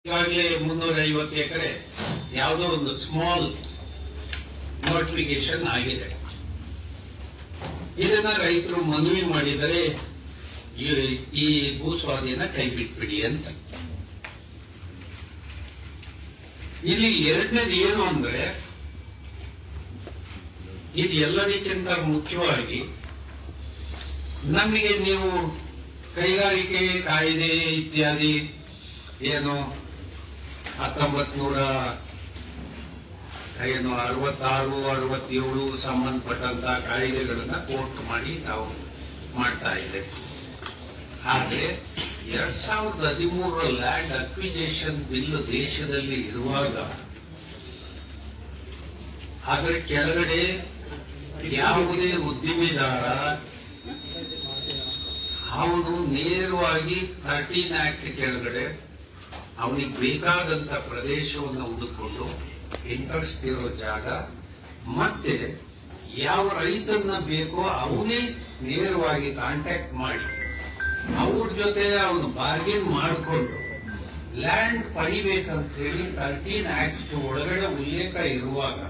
ಈಗಾಗಲೇ 350 ಎಕರೆ ಯಾವುದೋ ಒಂದು ಸ್ಮಾಲ್ ನೋಟಿಫಿಕೇಶನ್ ಆಗಿದೆ. ಇದನ್ನ ರೈತರು ಮನವಿ ಮಾಡಿದರೆ ಈ ಭೂಸ್ವಾಧೀನ ಕೈ ಬಿಟ್ಬಿಡಿ ಅಂತ. ಇಲ್ಲಿ ಎರಡನೇದು ಏನು ಅಂದ್ರೆ, ಇದು ಎಲ್ಲದಕ್ಕಿಂತ ಮುಖ್ಯವಾಗಿ ನಮಗೆ ನೀವು ಕೈಗಾರಿಕೆ ಕಾಯ್ದೆ ಇತ್ಯಾದಿ ಏನು 1966-67 ಸಂಬಂಧಪಟ್ಟಂತ ಕಾಯ್ದೆಗಳನ್ನ ಕೋರ್ಟ್ ಮಾಡಿ ನಾವು ಮಾಡ್ತಾ ಇದ್ದೇವೆ. ಆದರೆ 2013 ಲ್ಯಾಂಡ್ ಅಕ್ವಿಜೇಷನ್ ಬಿಲ್ ದೇಶದಲ್ಲಿ ಇರುವಾಗ ಅದರ ಕೆಳಗಡೆ ಯಾವುದೇ ಉದ್ದಿಮೆದಾರ ಅವನು ನೇರವಾಗಿ 13 ಆಕ್ಟ್ ಕೆಳಗಡೆ ಅವನಿಗೆ ಬೇಕಾದಂತ ಪ್ರದೇಶವನ್ನು ಹುಡುಕೊಂಡು ಇಂಟ್ರೆಸ್ಟ್ ಇರೋ ಜಾಗ ಮತ್ತೆ ಯಾವ ರೈತನ್ನ ಬೇಕೋ ಅವನೇ ನೇರವಾಗಿ ಕಾಂಟ್ಯಾಕ್ಟ್ ಮಾಡಿ ಅವ್ರ ಜೊತೆ ಅವನು ಬಾರ್ಗೇನ್ ಮಾಡಿಕೊಂಡು ಲ್ಯಾಂಡ್ ಪಡಿಬೇಕಂತ ಹೇಳಿ 13 ಆಕ್ಟ್ ಒಳಗಡೆ ಉಲ್ಲೇಖ ಇರುವಾಗ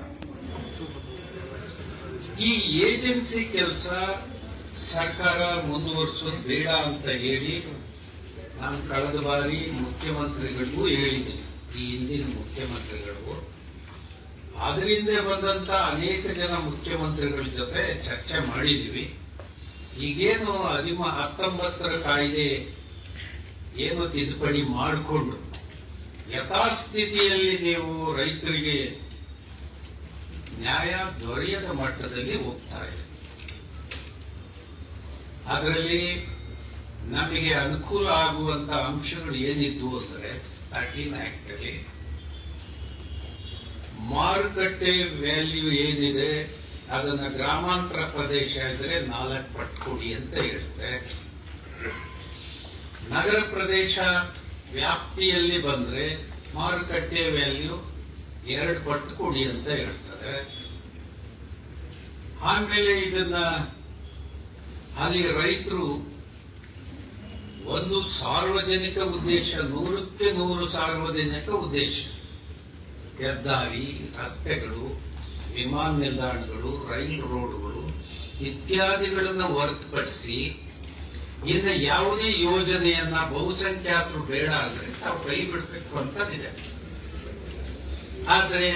ಈ ಏಜೆನ್ಸಿ ಕೆಲಸ ಸರ್ಕಾರ ಮುಂದುವರಿಸೋದು ಬೇಡ ಅಂತ ಹೇಳಿ ನಾನು ಕಳೆದ ಬಾರಿ ಮುಖ್ಯಮಂತ್ರಿಗಳಿಗೂ ಹೇಳಿದ್ದೀನಿ. ಈ ಹಿಂದಿನ ಮುಖ್ಯಮಂತ್ರಿಗಳಿಗೂ ಅದರಿಂದ ಬಂದಂತ ಅನೇಕ ಜನ ಮುಖ್ಯಮಂತ್ರಿಗಳ ಜೊತೆ ಚರ್ಚೆ ಮಾಡಿದ್ದೀವಿ. ಈಗೇನು 19 ಕಾಯ್ದೆ ಏನು ತಿದ್ದುಪಡಿ ಮಾಡಿಕೊಂಡು ಯಥಾಸ್ಥಿತಿಯಲ್ಲಿ ನೀವು ರೈತರಿಗೆ ನ್ಯಾಯ ದೊರೆಯದ ಮಟ್ಟದಲ್ಲಿ ಹೋಗ್ತಾರೆ. ಅದರಲ್ಲಿ ನಮಗೆ ಅನುಕೂಲ ಆಗುವಂತ ಅಂಶಗಳು ಏನಿದ್ವು ಅಂದ್ರೆ 13 ಆಕ್ಟ್ ಅಲ್ಲಿ ಮಾರುಕಟ್ಟೆ ವ್ಯಾಲ್ಯೂ ಏನಿದೆ ಅದನ್ನ ಗ್ರಾಮಾಂತರ ಪ್ರದೇಶ ಇದ್ರೆ 4 ಪಟ್ಟು ಕೊಡಿ ಅಂತ ಹೇಳುತ್ತೆ. ನಗರ ಪ್ರದೇಶ ವ್ಯಾಪ್ತಿಯಲ್ಲಿ ಬಂದ್ರೆ ಮಾರುಕಟ್ಟೆ ವ್ಯಾಲ್ಯೂ 2 ಪಟ್ಟು ಕೊಡಿ ಅಂತ ಹೇಳ್ತದೆ. ಆಮೇಲೆ ಇದನ್ನ ಅಲ್ಲಿ ರೈತರು ಒಂದು ಸಾರ್ವಜನಿಕ ಉದ್ದೇಶ 100ಕ್ಕೆ 100 ಸಾರ್ವಜನಿಕ ಉದ್ದೇಶ ಹೆದ್ದಾರಿ, ರಸ್ತೆಗಳು, ವಿಮಾನ ನಿಲ್ದಾಣಗಳು, ರೈಲು ರೋಡ್ಗಳು ಇತ್ಯಾದಿಗಳನ್ನು ಹೊರತುಪಡಿಸಿ ಇನ್ನು ಯಾವುದೇ ಯೋಜನೆಯನ್ನ ಬಹುಸಂಖ್ಯಾತರು ಬೇಡ ಅಂದ್ರೆ ನಾವು ಕೈ ಬಿಡಬೇಕು ಅಂತದಿದೆ. ಆದರೆ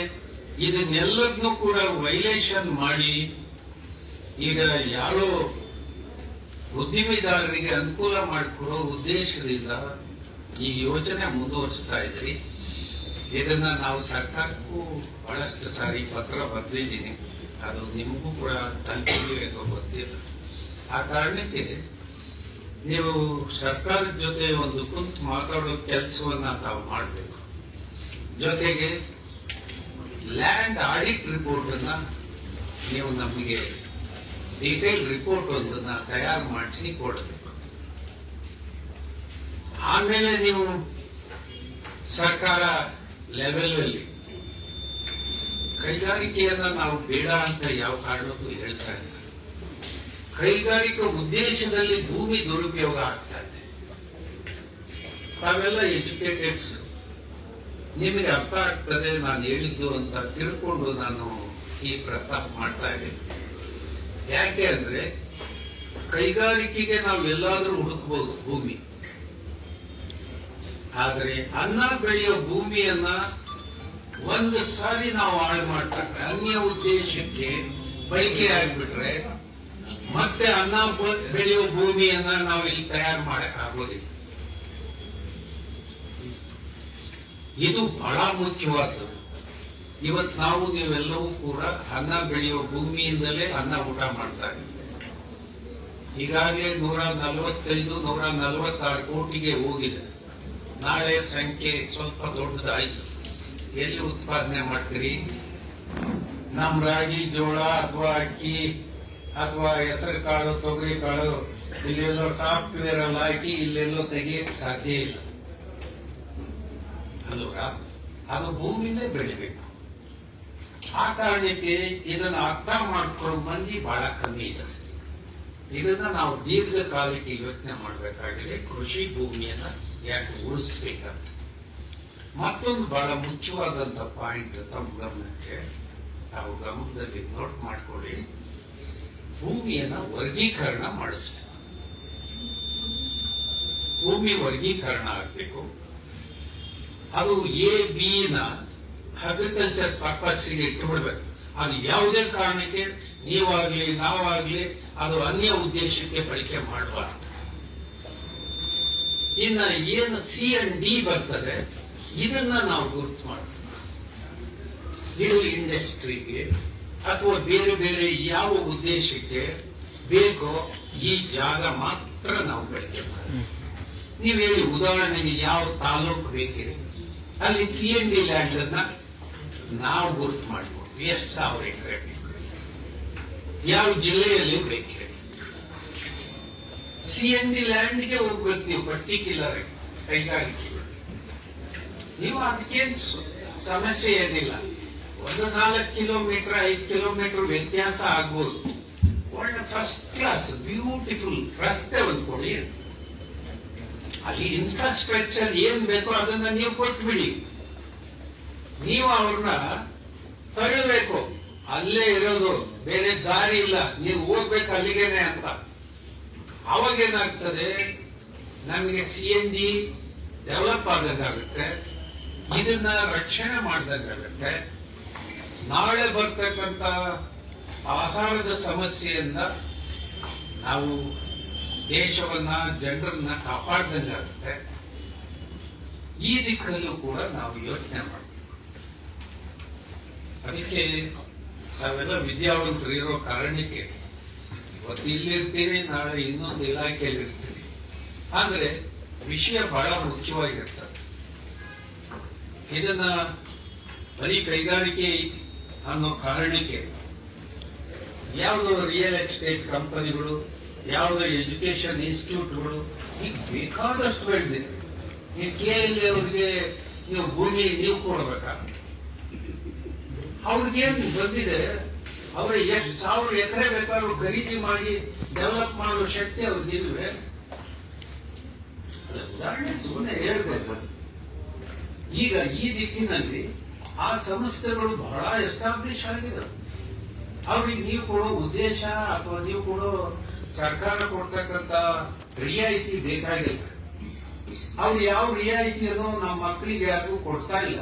ಇದನ್ನೆಲ್ಲದನ್ನೂ ಕೂಡ ವೈಲೇಷನ್ ಮಾಡಿ ಈಗ ಯಾರೋ ಉದ್ದಿಮೆದಾರರಿಗೆ ಅನುಕೂಲ ಮಾಡಿಕೊಡೋ ಉದ್ದೇಶದಿಂದ ಈ ಯೋಜನೆ ಮುಂದುವರಿಸ್ತಾ ಇದ್ರಿ. ಇದನ್ನ ನಾವು ಸರ್ಕಾರಕ್ಕೂ ಬಹಳಷ್ಟು ಸಾರಿ ಪತ್ರ ಬರೆದಿದ್ದೀನಿ. ಅದು ನಿಮಗೂ ಕೂಡ ತಲುಪಿದೆಯೋ ಗೊತ್ತಿಲ್ಲ. ಆ ಕಾರಣಕ್ಕೆ ನೀವು ಸರ್ಕಾರದ ಜೊತೆ ಒಂದು ಕುಂತು ಮಾತಾಡೋ ಕೆಲಸವನ್ನ ತಾವು ಮಾಡಬೇಕು. ಜೊತೆಗೆ ಲ್ಯಾಂಡ್ ಆಡಿಟ್ ರಿಪೋರ್ಟ್ ಅನ್ನ ನೀವು ನಮಗೆ ಡೀಟೇಲ್ ರಿಪೋರ್ಟ್ ಒಂದನ್ನ ತಯಾರು ಮಾಡಿಸಿ ಕೊಡಬೇಕು. ಆಮೇಲೆ ನೀವು ಸರ್ಕಾರ ಲೆವೆಲ್ ಅಲ್ಲಿ ಕೈಗಾರಿಕೆಯನ್ನ ನಾವು ಬೇಡ ಅಂತ ಯಾವ ಕಾರಣಕ್ಕೂ ಹೇಳ್ತಾ ಇಲ್ಲ. ಕೈಗಾರಿಕಾ ಉದ್ದೇಶದಲ್ಲಿ ಭೂಮಿ ದುರುಪಯೋಗ ಆಗ್ತಾ ಇದೆ. ತಾವೆಲ್ಲ ಎಜುಕೇಟೆಡ್ಸ್, ನಿಮಗೆ ಅರ್ಥ ಆಗ್ತದೆ ನಾನು ಹೇಳಿದ್ದು ಅಂತ ತಿಳ್ಕೊಂಡು ನಾನು ಈ ಪ್ರಸ್ತಾಪ ಮಾಡ್ತಾ ಇದ್ದೀನಿ. ಯಾಕೆ ಅಂದ್ರೆ ಕೈಗಾರಿಕೆಗೆ ನಾವು ಎಲ್ಲಾದ್ರೂ ಹುಡುಕಬಹುದು ಭೂಮಿ, ಆದರೆ ಅನ್ನ ಬೆಳೆಯೋ ಭೂಮಿಯನ್ನ ಒಂದು ಸಾರಿ ನಾವು ಹಾಳು ಮಾಡ್ತಾರೆ ಅನ್ಯ ಉದ್ದೇಶಕ್ಕೆ ಬಳಕೆ ಆಗ್ಬಿಟ್ರೆ ಮತ್ತೆ ಅನ್ನ ಬೆಳೆಯೋ ಭೂಮಿಯನ್ನ ನಾವು ಇಲ್ಲಿ ತಯಾರು ಮಾಡಕ್ ಆಗೋದಿಲ್ಲ. ಇದು ಬಹಳ ಮುಖ್ಯವಾದ್ದು. ಇವತ್ತು ನಾವು ನೀವೆಲ್ಲವೂ ಕೂಡ ಅನ್ನ ಬೆಳೆಯುವ ಭೂಮಿಯಿಂದಲೇ ಅನ್ನ ಊಟ ಮಾಡ್ತಾ ಇದ್ದೀವಿ. ಈಗಾಗಲೇ 146 ಕೋಟಿಗೆ ಹೋಗಿದೆ. ನಾಳೆ ಸಂಖ್ಯೆ ಸ್ವಲ್ಪ ದೊಡ್ಡದಾಯಿತು. ಎಲ್ಲಿ ಉತ್ಪಾದನೆ ಮಾಡ್ತೀರಿ? ನಮ್ ರಾಗಿ, ಜೋಳ ಅಥವಾ ಅಕ್ಕಿ ಅಥವಾ ಹೆಸರು ಕಾಳು, ತೊಗರಿ ಕಾಳು ಇಲ್ಲೆಲ್ಲೋ ಸಾಫ್ಟ್ವೇರ್ ಅಲ್ಲಿ ಹಾಕಿ ಇಲ್ಲೆಲ್ಲೋ ತೆಗಿಯಕ್ಕೆ ಸಾಧ್ಯ ಇಲ್ಲ ಅಲ್ವಾ? ಅದು ಭೂಮಿಲೇ ಬೆಳಿಬೇಕು. ಆ ಕಾರಣಕ್ಕೆ ಇದನ್ನು ಅರ್ಥ ಮಾಡ್ಕೊಳ್ಳೋ ಮಂದಿ ಬಹಳ ಕಮ್ಮಿ ಇದೆ. ಇದನ್ನ ನಾವು ದೀರ್ಘಕಾಲಕ್ಕೆ ಯೋಚನೆ ಮಾಡಬೇಕಾಗಿದೆ. ಕೃಷಿ ಭೂಮಿಯನ್ನ ಯಾಕೆ ಉಳಿಸ್ಬೇಕಂತ ಮತ್ತೊಂದು ಬಹಳ ಮುಖ್ಯವಾದಂತ ಪಾಯಿಂಟ್ ತಮ್ಮ ಗಮನಕ್ಕೆ ತಾವು ಗಮನದಲ್ಲಿ ನೋಟ್ ಮಾಡ್ಕೊಳ್ಳಿ. ಭೂಮಿಯನ್ನ ವರ್ಗೀಕರಣ ಮಾಡಿಸ್ಬೇಕು. ಭೂಮಿ ವರ್ಗೀಕರಣ ಆಗ್ಬೇಕು. ಅದು ಎ ಬಿ ನ ಅಗ್ರಿಕಲ್ಚರ್ ಪರ್ಪಸ್ಗೆ ಇಟ್ಟುಬಿಡ್ಬೇಕು. ಅದು ಯಾವುದೇ ಕಾರಣಕ್ಕೆ ನೀವಾಗ್ಲಿ ನಾವಾಗ್ಲಿ ಅದು ಅನ್ಯ ಉದ್ದೇಶಕ್ಕೆ ಬಳಕೆ ಮಾಡಬಾರ್ದು. ಇನ್ನ ಏನು ಸಿ ಅಂಡ್ ಡಿ ಬರ್ತದೆ ಇದನ್ನ ನಾವು ಗುರುತು ಮಾಡಬೇಕು. ಇದು ಇಂಡಸ್ಟ್ರಿಗೆ ಅಥವಾ ಬೇರೆ ಬೇರೆ ಯಾವ ಉದ್ದೇಶಕ್ಕೆ ಬೇಕೋ ಈ ಜಾಗ ಮಾತ್ರ ನಾವು ಬಳಕೆ ಮಾಡಬೇಕು. ನೀವು ಹೇಳಿ, ಉದಾಹರಣೆಗೆ ಯಾವ ತಾಲೂಕು ಬೇಕಿದೆ ಅಲ್ಲಿ ಸಿ ಎನ್ ಡಿ ಲ್ಯಾಂಡ್ ಅನ್ನ ನಾವು ಗುರುತು ಮಾಡಬಹುದು. ಎಷ್ಟು ಸಾವಿರ ಎಕರೆ ಬೇಕು, ಯಾವ ಜಿಲ್ಲೆಯಲ್ಲಿ ಬೇಕಿದೆ. ಸಿ ಎನ್ ಡಿ ಲ್ಯಾಂಡ್ಗೆ ಹೋಗ್ಬೇಕು ನೀವು ಪರ್ಟಿಕ್ಯುಲರ್ ಕೈಗಾರಿಕೆಗಳು. ನೀವು ಅದಕ್ಕೇನು ಸಮಸ್ಯೆ ಏನಿಲ್ಲ. 4 ಕಿಲೋಮೀಟರ್ 5 ಕಿಲೋಮೀಟರ್ ವ್ಯತ್ಯಾಸ ಆಗ್ಬೋದು. ಒಳ್ಳೆ ಫಸ್ಟ್ ಕ್ಲಾಸ್ ಬ್ಯೂಟಿಫುಲ್ ರಸ್ತೆ ಒಂದು ಕೊಡಿ. ಅಲ್ಲಿ ಇನ್ಫ್ರಾಸ್ಟ್ರಕ್ಚರ್ ಏನ್ ಬೇಕೋ ಅದನ್ನ ನೀವು ಕೊಟ್ಬಿಡಿ. ನೀವು ಅವ್ರನ್ನ ತಳ್ಳಬೇಕು. ಅಲ್ಲೇ ಇರೋದು, ಬೇರೆ ದಾರಿ ಇಲ್ಲ, ನೀವು ಹೋಗ್ಬೇಕು ಅಲ್ಲಿಗೇನೆ ಅಂತ. ಅವಾಗ ಏನಾಗ್ತದೆ, ನಮಗೆ ಸಿ ಎನ್ ಡಿ ಡೆವಲಪ್ ಆದಂಗಾಗುತ್ತೆ, ಇದನ್ನ ರಕ್ಷಣೆ ಮಾಡ್ದಂಗಾಗುತ್ತೆ. ನಾಳೆ ಬರ್ತಕ್ಕಂಥ ಆಹಾರದ ಸಮಸ್ಯೆಯಿಂದ ನಾವು ದೇಶವನ್ನ ಜನರನ್ನ ಕಾಪಾಡ್ದಂಗಾಗುತ್ತೆ. ಈ ದಿಕ್ಕಲ್ಲೂ ಕೂಡ ನಾವು ಯೋಚನೆ ಮಾಡಬೇಕು. ಅದಕ್ಕೆ ನಾವೆಲ್ಲ ವಿದ್ಯಾವಂತರು ಇರೋ ಕಾರಣಕ್ಕೆ ಇವತ್ತು ಇಲ್ಲಿರ್ತೀವಿ, ನಾಳೆ ಇನ್ನೊಂದು ಇಲಾಖೆಯಲ್ಲಿ ಇರ್ತೀವಿ. ಆದ್ರೆ ವಿಷಯ ಬಹಳ ಮುಖ್ಯವಾಗಿರ್ತದೆ. ಇದನ್ನ ಬರೀ ಕೈಗಾರಿಕೆ ಅನ್ನೋ ಕಾರಣಕ್ಕೆ ಯಾವುದೋ ರಿಯಲ್ ಎಸ್ಟೇಟ್ ಕಂಪನಿಗಳು, ಯಾವುದೋ ಎಜುಕೇಶನ್ ಇನ್ಸ್ಟಿಟ್ಯೂಟ್ಗಳು ಈಗ ಬೇಕಾದಷ್ಟು ಬೆಳೆದಿದೆ. ನೀವು KL ಅವ್ರಿಗೆ ನೀವು ಭೂಮಿ ನೀವು ಕೊಡ್ಬೇಕಾ? ಅವ್ರಿಗೇನು ಬಂದಿದೆ, ಅವ್ರ ಎಷ್ಟು ಸಾವಿರ ಎಕರೆ ಬೇಕಾದ್ರೂ ಖರೀದಿ ಮಾಡಿ ಡೆವಲಪ್ ಮಾಡುವ ಶಕ್ತಿ ಅವ್ರಿಗಿಲ್ವೇ? ಉದಾಹರಣೆ ಸುಮ್ಮನೆ ಹೇಳಿದೆ. ಈಗ ಈ ದಿಕ್ಕಿನಲ್ಲಿ ಆ ಸಂಸ್ಥೆಗಳು ಬಹಳ ಎಸ್ಟಾಬ್ಲಿಷ್ ಆಗಿದೆ. ಅವ್ರಿಗೆ ನೀವು ಕೊಡೋ ಉದ್ದೇಶ ಅಥವಾ ನೀವು ಕೊಡೋ ಸರ್ಕಾರ ಕೊಡ್ತಕ್ಕಂತ ರಿಯಾಯಿತಿ ಬೇಕಾಗಿಲ್ಲ. ಅವ್ರು ಯಾವ ರಿಯಾಯಿತಿಯನ್ನು ನಮ್ಮ ಮಕ್ಕಳಿಗೆ ಯಾರಿಗೂ ಕೊಡ್ತಾ ಇಲ್ಲ.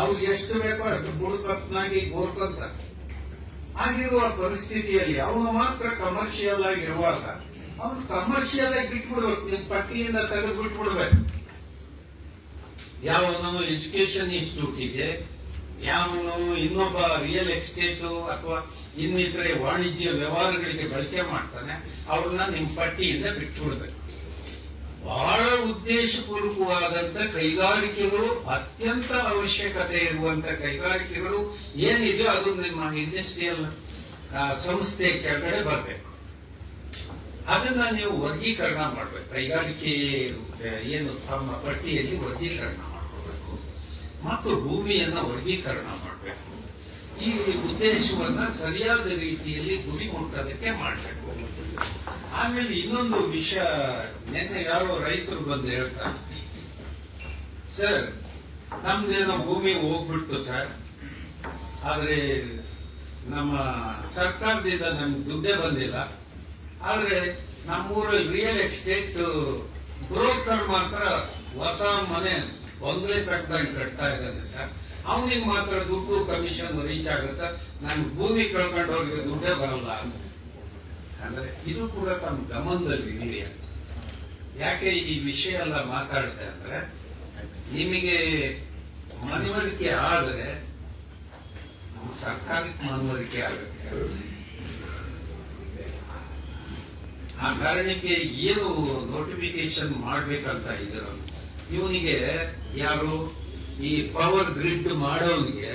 ಅವ್ರಿಗೆ ಎಷ್ಟು ಬೇಕೋ ಅಷ್ಟು ಬುಡಕತ್ನಾಗಿ ಗೋರ್ಕಂತ ಆಗಿರುವ ಪರಿಸ್ಥಿತಿಯಲ್ಲಿ ಅವನು ಮಾತ್ರ ಕಮರ್ಷಿಯಲ್ ಆಗಿರುವಾಗ ಅವನು ಕಮರ್ಷಿಯಲ್ ಆಗಿ ಬಿಟ್ಬಿಡ್ಬೇಕು. ನಿಮ್ ಪಟ್ಟಿಯಿಂದ ತೆಗೆದು ಬಿಟ್ಬಿಡ್ಬೇಕು. ಯಾವನು ಎಜುಕೇಶನ್ ಇನ್ಸ್ಟಿಟ್ಯೂಟ್ ಇದೆ, ಯಾವನು ಇನ್ನೊಬ್ಬ ರಿಯಲ್ ಎಸ್ಟೇಟ್ ಅಥವಾ ಇನ್ನಿತರೆ ವಾಣಿಜ್ಯ ವ್ಯವಹಾರಗಳಿಗೆ ಬಳಕೆ ಮಾಡ್ತಾನೆ, ಅವ್ರನ್ನ ನಿಮ್ ಪಟ್ಟಿಯಿಂದ ಬಿಟ್ಟುಬಿಡ್ಬೇಕು. ಬಹಳ ಉದ್ದೇಶಪೂರ್ವಕವಾದಂತ ಕೈಗಾರಿಕೆಗಳು, ಅತ್ಯಂತ ಅವಶ್ಯಕತೆ ಇರುವಂತ ಕೈಗಾರಿಕೆಗಳು ಏನಿದೆಯೋ ಅದು ನಿಮ್ಮ ಇಂಡಸ್ಟ್ರಿಯಲ್ ಸಂಸ್ಥೆ ಕೆಳಗಡೆ ಬರಬೇಕು. ಅದನ್ನ ನೀವು ವರ್ಗೀಕರಣ ಮಾಡಬೇಕು. ಕೈಗಾರಿಕೆ ಏನು ತಮ್ಮ ಪಟ್ಟಿಯಲ್ಲಿ ವರ್ಗೀಕರಣ ಮಾಡ್ಕೋಬೇಕು ಮತ್ತು ಭೂಮಿಯನ್ನ ವರ್ಗೀಕರಣ ಮಾಡಬೇಕು. ಈ ಉದ್ದೇಶವನ್ನ ಸರಿಯಾದ ರೀತಿಯಲ್ಲಿ ಗುರಿ ಮುಟ್ಟೋದಕ್ಕೆ ಮಾಡಬೇಕು. ಆಮೇಲೆ ಇನ್ನೊಂದು ವಿಷಯ, ನಿನ್ನೆ ಯಾರೋ ರೈತರು ಬಂದು ಹೇಳ್ತಾರೆ, ಸರ್ ನಮ್ದೇನೋ ಭೂಮಿ ಹೋಗ್ಬಿಡ್ತು ಸರ್, ಆದ್ರೆ ನಮ್ಮ ಸರ್ಕಾರದಿಂದ ನಮ್ಗೆ ದುಡ್ಡೇ ಬಂದಿಲ್ಲ. ಆದ್ರೆ ನಮ್ಮೂರಲ್ಲಿ ರಿಯಲ್ ಎಸ್ಟೇಟ್ ಬ್ರೋಕರ್ ಮಾತ್ರ ಹೊಸ ಮನೆ ಬಂಗ್ಲೆ ಕಟ್ಟದಂಗೆ ಕಟ್ತಾ ಇದ್ದಾನೆ ಸರ್, ಅವನಿಗೆ ಮಾತ್ರ ದುಡ್ಡು ಕಮಿಷನ್ ರೀಚ್ ಆಗುತ್ತೆ, ನನ್ ಭೂಮಿ ಕಳ್ಕೊಂಡವ್ರಿಗೆ ದುಡ್ಡೇ ಬರಲ್ಲ ಅಂತ. ಅಂದ್ರೆ ಇದು ಕೂಡ ತಮ್ಮ ಗಮನದಲ್ಲಿ ಇರಲಿ ಅಂತ. ಯಾಕೆ ಈ ವಿಷಯ ಎಲ್ಲ ಮಾತಾಡ್ತೆ ಅಂದ್ರೆ, ನಿಮಗೆ ಮನವರಿಕೆ ಆದರೆ ನಮ್ಮ ಸರ್ಕಾರಕ್ಕೆ ಮನವರಿಕೆ ಆಗುತ್ತೆ. ಆ ಕಾರಣಕ್ಕೆ ಏನು ನೋಟಿಫಿಕೇಶನ್ ಮಾಡ್ಬೇಕಂತ ಇದ್ರು, ಇವನಿಗೆ ಯಾರು ಈ ಪವರ್ ಗ್ರಿಡ್ ಮಾಡೋನಿಗೆ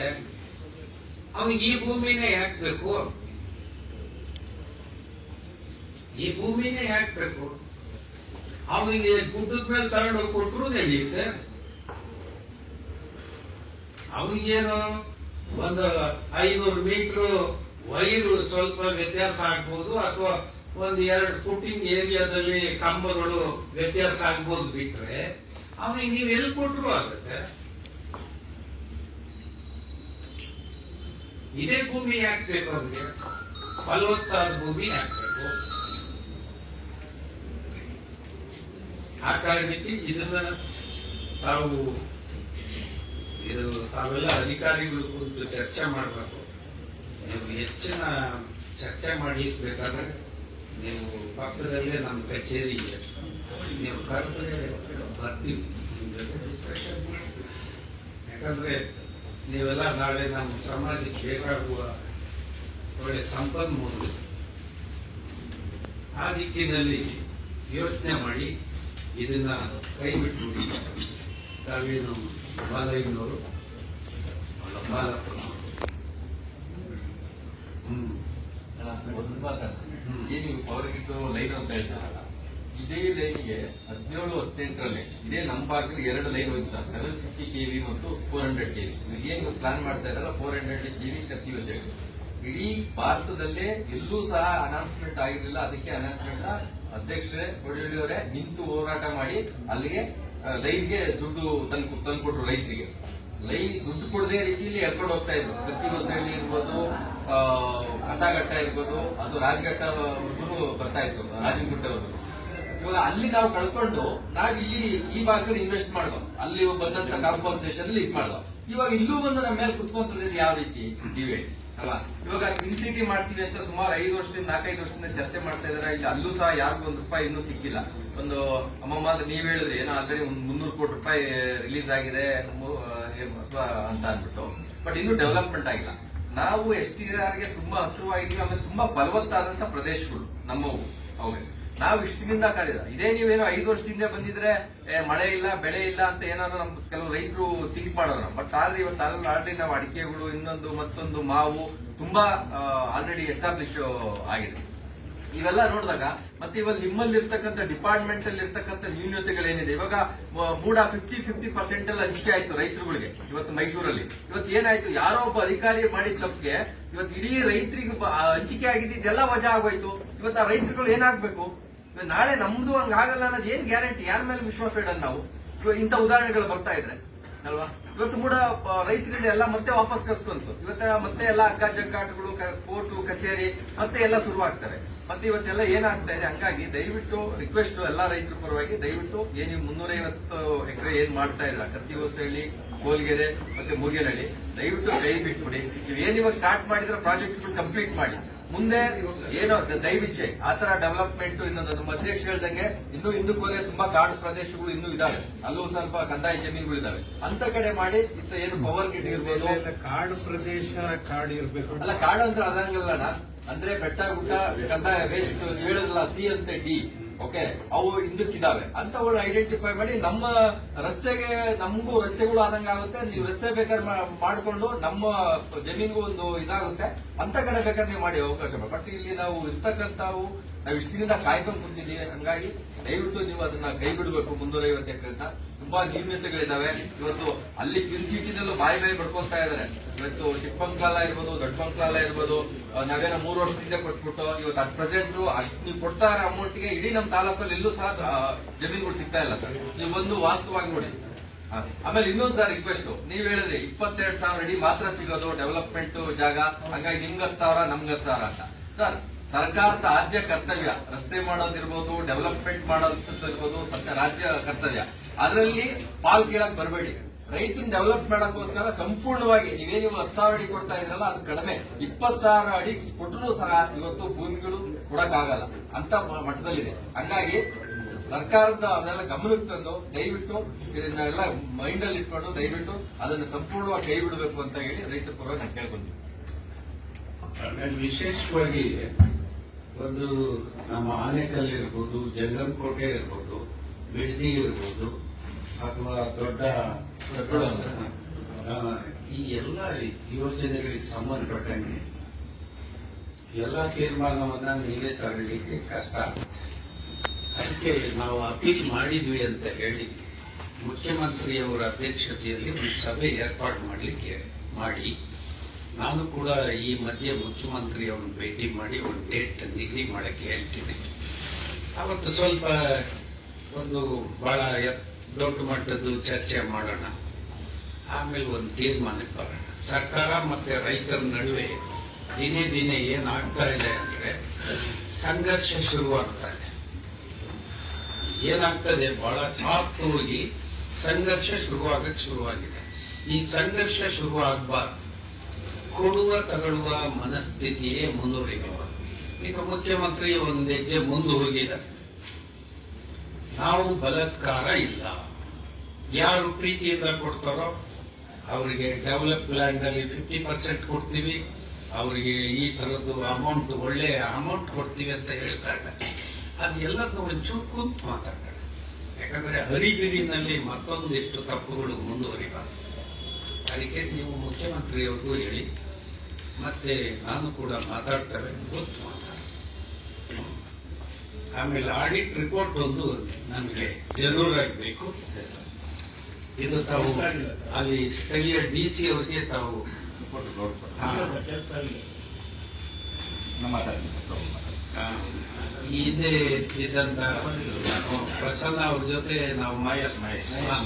ಅವನಿಗೆ ಈ ಭೂಮಿನೇ ಯಾಕೆ ಬೇಕು? ಈ ಭೂಮಿನೇ ಯಾಕೆ ಬೇಕು? ಅವನಿಗೆ ಗುಡ್ಡದ ಮೇಲೆ ತಗೊಂಡೋಗಿ ಕೊಟ್ಟರು ನಡೆಯುತ್ತೆ. ಅವನಿಗೇನು ಒಂದು 500 ಮೀಟರ್ ವೈರು ಸ್ವಲ್ಪ ವ್ಯತ್ಯಾಸ ಆಗ್ಬೋದು, ಅಥವಾ ಒಂದು 2 ಫುಟಿಂಗ್ ಏರಿಯಾದಲ್ಲಿ ಕಂಬಗಳು ವ್ಯತ್ಯಾಸ ಆಗ್ಬೋದು. ಬಿಟ್ರೆ ಅವನಿಗೆ ನೀವು ಎಲ್ಲಿ ಕೊಟ್ಟರು ಆಗುತ್ತೆ. ಇದೇ ಭೂಮಿ ಯಾಕೆ ಬೇಕು ಅವ್ರಿಗೆ? ಫಲವತ್ತಾದ ಭೂಮಿ ಯಾಕೆ ಬೇಕು? ಆ ಕಾರಣಕ್ಕೆ ಇದನ್ನ ತಾವೆಲ್ಲ ಅಧಿಕಾರಿಗಳು ಕುರಿತು ಚರ್ಚೆ ಮಾಡಬೇಕು. ನೀವು ಹೆಚ್ಚಿನ ಚರ್ಚೆ ಮಾಡಲಿಕ್ಬೇಕಾದ್ರೆ ನೀವು ಪಕ್ಕದಲ್ಲೇ ನಮ್ಮ ಕಚೇರಿ ಇದೆ, ನೀವು ಕರೆದ್ರೆ ಬರ್ತೀವಿ, ಡಿಸ್ಕಷನ್ ಮಾಡ್ತೀವಿ. ಯಾಕಂದ್ರೆ ನೀವೆಲ್ಲ ನಾಳೆ ನಮ್ಮ ಸಮಾಜಕ್ಕೆ ಬೇಕಾಗುವ ಒಳ್ಳೆ ಸಂಪನ್ಮೂಲ. ಆ ದಿಕ್ಕಿನಲ್ಲಿ ಯೋಚನೆ ಮಾಡಿ ಇದನ್ನ ಕೈ ಬಿಟ್ಬಿಡಿ. ತಾವೇನು ಬಾಲಯ್ಯನವರು ಬಾಲಪ್ಪ ನೀವು ಪವರ್ ಗಿಟ್ಟು ಲೈನ್ ಅಂತ ಹೇಳ್ತಾರಲ್ಲ, ಇದೇ ಲೈನ್ಗೆ 17-18ರಲ್ಲಿ ಇದೇ ನಮ್ಮ ಭಾಗದಲ್ಲಿ 2 ಲೈನ್ ಹೋಯ್ತು ಸರ್. 750 kV ಮತ್ತು 400 kV. ಏನು ಪ್ಲಾನ್ ಮಾಡ್ತಾ ಇದ್ದಾರಲ್ಲ 400 kV ಕತ್ತಿ ಸೈಡ್. ಇಡೀ ಭಾರತದಲ್ಲೇ ಎಲ್ಲೂ ಸಹ ಅನೌನ್ಸ್ಮೆಂಟ್ ಆಗಿರಲಿಲ್ಲ. ಅದಕ್ಕೆ ಅನೌನ್ಸ್ಮೆಂಟ್ ಅಧ್ಯಕ್ಷರೇ ಕೊಡಿಯವರೇ ನಿಂತು ಹೋರಾಟ ಮಾಡಿ ಅಲ್ಲಿಗೆ ಲೈನ್ಗೆ ದುಡ್ಡು ತಂದ್ಕೊಟ್ರು ರೈತರಿಗೆ. ಲೈನ್ ದುಡ್ಡು ಕೊಡದೇ ರೀತಿಯಲ್ಲಿ ಎಳ್ಕೊಂಡು ಹೋಗ್ತಾ ಇದ್ರು. ಕತ್ತಿ ಬಸಳ್ಳಿ ಇರ್ಬೋದು, ಕಸಘಟ್ಟ ಇರ್ಬೋದು, ಅದು ರಾಜಘಟ್ಟ ಬರ್ತಾ ಇತ್ತು, ರಾಜನಗುಡ್ಡವರು. ಇವಾಗ ಅಲ್ಲಿ ನಾವು ಕಳ್ಕೊಂಡು ನಾವಿಲ್ಲಿ ಈ ಭಾಗದಲ್ಲಿ ಇನ್ವೆಸ್ಟ್ ಮಾಡ್ದೋ, ಅಲ್ಲಿ ಬಂದಂತ ಕಾಂಪನ್ಸೇಷನ್ ಇದು ಮಾಡ್ದೋ. ಇವಾಗ ಇಲ್ಲೂ ಬಂದು ನಮ್ಮ ಮೇಲೆ ಕುತ್ಕೊಂತದ್ದು ಯಾವ ರೀತಿ ಡಿಬೇಟ್ ಅಲ್ವಾ? ಇವಾಗ ಕ್ಲೀನ್ ಸಿಟಿ ಮಾಡ್ತೀವಿ ಅಂತ ಸುಮಾರು 5 ವರ್ಷದಿಂದ 4-5 ವರ್ಷದಿಂದ ಚರ್ಚೆ ಮಾಡ್ತಾ ಇದಾರೆ. ಇಲ್ಲಿ ಅಲ್ಲೂ ಸಹ ಯಾರಿಗೂ ₹1 ಇನ್ನೂ ಸಿಕ್ಕಿಲ್ಲ. ಒಂದು ಅಮ್ಮಮ್ಮ ನೀವ್ ಹೇಳಿದ್ರಿ ಏನೋ ಆಲ್ರೆಡಿ ಒಂದು ₹300 ಕೋಟಿ ರಿಲೀಸ್ ಆಗಿದೆ ಅಂತ ಅನ್ಬಿಟ್ಟು, ಬಟ್ ಇನ್ನೂ ಡೆವಲಪ್ಮೆಂಟ್ ಆಗಿಲ್ಲ. ನಾವು STRಗೆ ತುಂಬಾ ಹತ್ತಿರವಾಗಿದ್ದೀವಿ. ಆಮೇಲೆ ತುಂಬಾ ಫಲವತ್ತಾದಂತ ಪ್ರದೇಶಗಳು ನಮ್ಮವು. ಅವೆ ನಾವು ಇಷ್ಟಿನಿಂದ ಕಾದಿಲ್ಲ. ಇದೇ ನೀವೇನೋ 5 ವರ್ಷದಿಂದ ಬಂದಿದ್ರೆ ಮಳೆ ಇಲ್ಲ ಬೆಳೆ ಇಲ್ಲ ಅಂತ ಏನಾದ್ರು ನಮ್ ಕೆಲವು ರೈತರು ಥಿಂಕ್ ಮಾಡೋರು. ಬಟ್ ಆದ್ರೆ ಇವತ್ತು ಆಲ್ರೆಡಿ ನಾವು ಅಡಿಕೆಗಳು ಇನ್ನೊಂದು ಮತ್ತೊಂದು ಮಾವು ತುಂಬಾ ಆಲ್ರೆಡಿ ಎಸ್ಟಾಬ್ಲಿಷ್ ಆಗಿದೆ. ಇವೆಲ್ಲ ನೋಡಿದಾಗ ಮತ್ತೆ ಇವಾಗ ನಿಮ್ಮಲ್ಲಿ ಇರ್ತಕ್ಕಂಥ ಡಿಪಾರ್ಟ್ಮೆಂಟ್ ಅಲ್ಲಿ ಇರ್ತಕ್ಕಂಥ ನ್ಯೂನತೆಗಳೇನಿದೆ, ಇವಾಗ ಮೂಡ 50% ಅಲ್ಲಿ ಹಂಚಿಕೆ ಆಯ್ತು ರೈತರುಗಳಿಗೆ. ಇವತ್ತು ಮೈಸೂರಲ್ಲಿ ಇವತ್ತು ಏನಾಯ್ತು, ಯಾರೋ ಒಬ್ಬ ಅಧಿಕಾರಿ ಮಾಡಿದ ತಪ್ಪಿಗೆ ಇವತ್ತು ಇಡೀ ರೈತರಿಗೆ ಹಂಚಿಕೆ ಆಗಿದೆ. ಇದೆಲ್ಲ ವಜಾ ಆಗೋಯ್ತು. ಇವತ್ತು ಆ ರೈತರುಗಳು ಏನಾಗ್ಬೇಕು? ನಾಳೆ ನಮ್ದು ಹಂಗಾಗಲ್ಲ ಅನ್ನೋದು ಏನ್ ಗ್ಯಾರಂಟಿ? ಯಾರ ಮೇಲೆ ವಿಶ್ವಾಸ ಇಡೋದು ನಾವು? ಇಂಥ ಉದಾಹರಣೆಗಳು ಬರ್ತಾ ಇದ್ರೆ ಅಲ್ವಾ? ಇವತ್ತು ಕೂಡ ರೈತರಿಂದ ಎಲ್ಲ ಮತ್ತೆ ವಾಪಸ್ ಕರ್ಸ್ಕೊಂತು. ಇವತ್ತ ಮತ್ತೆ ಎಲ್ಲ ಹಗ್ಗ ಜಗ್ಗಾಟಗಳು, ಕೋರ್ಟು ಕಚೇರಿ ಮತ್ತೆ ಎಲ್ಲ ಶುರುವಾಗ್ತಾರೆ. ಮತ್ತೆ ಇವತ್ತೆಲ್ಲ ಏನಾಗ್ತಾ ಇದೆ. ಹಂಗಾಗಿ ದಯವಿಟ್ಟು ರಿಕ್ವೆಸ್ಟ್ ಎಲ್ಲಾ ರೈತರ ಪರವಾಗಿ, ದಯವಿಟ್ಟು ನೀವು 350 ಎಕರೆ ಏನ್ ಮಾಡ್ತಾ ಇದ್ರ ಕತ್ತಿ ಹೊಸಹಳ್ಳಿ, ಕೋಲ್ಗೆರೆ ಮತ್ತೆ ಮುಗೇನಹಳ್ಳಿ, ದಯವಿಟ್ಟು ಕೈ ಬಿಟ್ಬಿಡಿ. ನೀವೇನ್ ಇವಾಗ ಸ್ಟಾರ್ಟ್ ಮಾಡಿದ್ರೆ ಪ್ರಾಜೆಕ್ಟ್ ಕಂಪ್ಲೀಟ್ ಮಾಡಿ. ಮುಂದೆ ಏನೋ ದಯವಿಚ್ಛೆ ಆತರ ಡೆವಲಪ್ಮೆಂಟ್ ಇನ್ನೊಂದು ನಮ್ಮ ಅಧ್ಯಕ್ಷ ಹೇಳ್ದಂಗೆ ಇನ್ನೂ ಹಿಂದೂಕೋರೆ ತುಂಬಾ ಕಾಡು ಪ್ರದೇಶಗಳು ಇನ್ನೂ ಇದಾವೆ, ಅಲ್ಲೂ ಸ್ವಲ್ಪ ಕಂದಾಯ ಜಮೀನುಗಳು ಇದಾವೆ. ಅಂತ ಕಡೆ ಮಾಡಿ ಇಂತ ಏನು ಪವರ್ ಗಿಡ್ ಇರ್ಬೋದು. ಕಾಡು ಪ್ರದೇಶ ಕಾಡು ಇರ್ಬೇಕು ಅಲ್ಲ, ಕಾಡು ಅಂದ್ರೆ ಅದಂಗಲ್ಲ. ಅಂದ್ರೆ ಬೆಟ್ಟ ಗುಡ್ಡ ಕಂದಾಯ ವೇಸ್ಟ್ ಹೇಳಿದ್ರಲ್ಲ, ಸಿ ಅಂತೆ ಡಿ, ಓಕೆ, ಅವು ಹಿಂದಕ್ಕಿದಾವೆ ಅಂತವುಗಳನ್ನ ಐಡೆಂಟಿಫೈ ಮಾಡಿ ನಮ್ಮ ರಸ್ತೆಗೆ, ನಮಗೂ ರಸ್ತೆಗಳು ಆದಂಗ ಆಗುತ್ತೆ. ನೀವು ರಸ್ತೆ ಬೇಕಾದ್ರೆ ಮಾಡಿಕೊಂಡು ನಮ್ಮ ಜಮೀನ್ಗೂ ಒಂದು ಇದಾಗುತ್ತೆ. ಅಂತ ಕಡೆ ಬೇಕಾದ್ರೆ ನೀವು ಮಾಡಿ ಅವಕಾಶ. ಬಟ್ ಇಲ್ಲಿ ನಾವು ಇರ್ತಕ್ಕಂಥವು ನಾವು ಇಷ್ಟಿನಿಂದ ಕಾಯ್ಕೊಂಡು ಕೂತಿದ್ದೀವಿ. ಹಂಗಾಗಿ ದಯವಿಟ್ಟು ನೀವು ಅದನ್ನ ಕೈ ಬಿಡಬೇಕು. 350 ಎಕರೆ ಅಂತ ತುಂಬಾ ನ್ಯೂನತೆಗಳಿದಾವೆ. ಇವತ್ತು ಅಲ್ಲಿ ಕ್ಲೀನ್ ಸಿಟಿನಲ್ಲೂ ಬಾಯಿ ಬಡ್ಕೊಳ್ತಾ ಇದಾರೆ. ಇವತ್ತು ಚಿಕ್ಕಮಂಗ್ಲಾಲ ಇರ್ಬೋದು, ದೊಡ್ಡಮಂಗ್ಲಾಲ ಇರ್ಬೋದು, ನಾವೇನೋ 3 ವರ್ಷದಿಂದ ಕೊಟ್ಬಿಟ್ಟು ಇವತ್ತು ಅಟ್ ಪ್ರೆಸೆಂಟ್ ಅಷ್ಟು ನೀವು ಕೊಡ್ತಾ ಇರೋ ಅಮೌಂಟ್ಗೆ ಇಡೀ ನಮ್ಮ ತಾಲೂಕಲ್ಲಿ ಎಲ್ಲೂ ಸಹ ಜಮೀನುಗಳು ಸಿಗ್ತಾ ಇಲ್ಲ ಸರ್. ನೀವು ಬಂದು ವಾಸ್ತವವಾಗಿ ನೋಡಿ. ಆಮೇಲೆ ಇನ್ನೊಂದು ಸರ್ ರಿಕ್ವೆಸ್ಟ್, ನೀವ್ ಹೇಳಿದ್ರಿ 22,000 ಅಡಿ ಮಾತ್ರ ಸಿಗೋದು ಡೆವಲಪ್ಮೆಂಟ್ ಜಾಗ, ಹಂಗಾಗಿ ನಿಮ್ಗೆ 10,000 ನಮ್ಗೆ 10,000 ಅಂತ. ಸರ್, ಸರ್ಕಾರದ ಆದ್ಯ ಕರ್ತವ್ಯ ರಸ್ತೆ ಮಾಡೋದಿರ್ಬೋದು, ಡೆವಲಪ್ಮೆಂಟ್ ಮಾಡೋದಿರ್ಬೋದು, ರಾಜ್ಯ ಕರ್ತವ್ಯ. ಅದರಲ್ಲಿ ಪಾಲ್ ಕೇಳಕ್ ಬರಬೇಡಿ. ರೈತನ ಡೆವಲಪ್ ಮಾಡಕ್ಕೋಸ್ಕರ ಸಂಪೂರ್ಣವಾಗಿ ನೀವೇನು 10,000 ಅಡಿ ಕೊಡ್ತಾ ಇದ್ರಲ್ಲ, ಅದು ಕಡಿಮೆ. 20,000 ಅಡಿ ಕೊಟ್ಟರು ಸಹ ಇವತ್ತು ಭೂಮಿಗಳು ಕೊಡಕ್ಕಾಗಲ್ಲ ಅಂತ ಮಟ್ಟದಲ್ಲಿದೆ. ಹಂಗಾಗಿ ಸರ್ಕಾರದ ಅದೆಲ್ಲ ಗಮನಕ್ಕೆ ತಂದು ದಯವಿಟ್ಟು ಇದನ್ನೆಲ್ಲ ಮೈಂಡ್ ಅಲ್ಲಿ ಇಟ್ಕೊಂಡು ದಯವಿಟ್ಟು ಅದನ್ನು ಸಂಪೂರ್ಣವಾಗಿ ಕೈ ಬಿಡಬೇಕು ಅಂತ ಹೇಳಿ ರೈತರ ಪರವಾಗಿ ನಾನು ಕೇಳ್ಕೊಂತೀನಿ. ವಿಶೇಷವಾಗಿ ಒಂದು ನಮ್ಮ ಆನೆಕಲ್ ಇರ್ಬೋದು, ಜಂಗಮಕೋಟೆ ಇರ್ಬೋದು, ಬಿಳ್ದಿ ಇರ್ಬೋದು, ಅಥವಾ ದೊಡ್ಡ ಈ ಎಲ್ಲ ಯೋಜನೆಗಳಿಗೆ ಸಂಬಂಧಪಟ್ಟಂಗೆ ಎಲ್ಲ ತೀರ್ಮಾನವನ್ನ ನೀವೇ ತಗೊಳ್ಳಿಕ್ಕೆ ಕಷ್ಟ. ಅದಕ್ಕೆ ನಾವು ಅಪೀಲ್ ಮಾಡಿದ್ವಿ ಅಂತ ಹೇಳಿ ಮುಖ್ಯಮಂತ್ರಿಯವರ ಅಧ್ಯಕ್ಷತೆಯಲ್ಲಿ ಒಂದು ಸಭೆ ಏರ್ಪಾಡು ಮಾಡಿ ನಾನು ಕೂಡ ಈ ಮಧ್ಯೆ ಮುಖ್ಯಮಂತ್ರಿಯವರನ್ನು ಭೇಟಿ ಮಾಡಿ ಒಂದು ಡೇಟ್ ನಿಗದಿ ಮಾಡಕ್ಕೆ ಹೇಳ್ತೀನಿ. ಅವತ್ತು ಸ್ವಲ್ಪ ಒಂದು ಬಹಳ ದೊಡ್ಡ ಮಟ್ಟದ್ದು ಚರ್ಚೆ ಮಾಡೋಣ. ಆಮೇಲೆ ಒಂದು ತೀರ್ಮಾನಕ್ಕೆ ಬರೋಣ. ಸರ್ಕಾರ ಮತ್ತೆ ರೈತರ ನಡುವೆ ದಿನೇ ದಿನೇ ಏನಾಗ್ತಾ ಇದೆ ಅಂದ್ರೆ ಸಂಘರ್ಷ ಶುರುವಾಗ್ತಾ ಇದೆ. ಏನಾಗ್ತದೆ, ಬಹಳ ಸಾಫ್ಟ್ ಹೋಗಿ ಸಂಘರ್ಷ ಶುರುವಾಗಿದೆ. ಈ ಸಂಘರ್ಷ ಶುರುವಾಗಬಾರ್ದು. ಕೊಡುವ ತಗೊಳ್ಳುವ ಮನಸ್ಥಿತಿಯೇ ಮುಂದುವರಿಬೇಕು. ಈಗ ಮುಖ್ಯಮಂತ್ರಿ ಒಂದು ಹೆಜ್ಜೆ ಮುಂದೆ ಹೋಗಿದ್ದಾರೆ. ನಾವು ಬಲಾತ್ಕಾರ ಇಲ್ಲ, ಯಾರು ಪ್ರೀತಿಯಿಂದ ಕೊಡ್ತಾರೋ ಅವರಿಗೆ ಡೆವಲಪ್ ಲ್ಯಾಂಡ್ ಅಲ್ಲಿ 50% ಕೊಡ್ತೀವಿ, ಅವರಿಗೆ ಈ ತರದ್ದು ಅಮೌಂಟ್ ಒಳ್ಳೆ ಅಮೌಂಟ್ ಕೊಡ್ತೀವಿ ಅಂತ ಹೇಳ್ತಾ ಇದ್ದಾರೆ. ಅದೆಲ್ಲದನ್ನು ಒಂಚೂರು ಕುಂತು ಮಾತಾಡ್ತಾರೆ. ಯಾಕಂದ್ರೆ ಹರಿಬಿರಿನಲ್ಲಿ ಮತ್ತೊಂದಿಷ್ಟು ತಪ್ಪುಗಳು ಮುಂದುವರಿಬಾರದು. ಅದಕ್ಕೆ ನೀವು ಮುಖ್ಯಮಂತ್ರಿಯವ್ರಿಗೂ ಹೇಳಿ, ಮತ್ತೆ ನಾನು ಕೂಡ ಮಾತಾಡ್ತೇವೆ, ಗೊತ್ತು ಮಾತಾಡ. ಆಮೇಲೆ ಆಡಿಟ್ ರಿಪೋರ್ಟ್ ಒಂದು ನಮಗೆ ಜರೂರಾಗಬೇಕು. ಇದು ತಾವು ಅಲ್ಲಿ ಸ್ಥಳೀಯ DC ಅವರಿಗೆ ತಾವು ಇದೇ ಇದ್ದಂತ ಪ್ರಸನ್ನ ಅವ್ರ ಜೊತೆ ನಾವು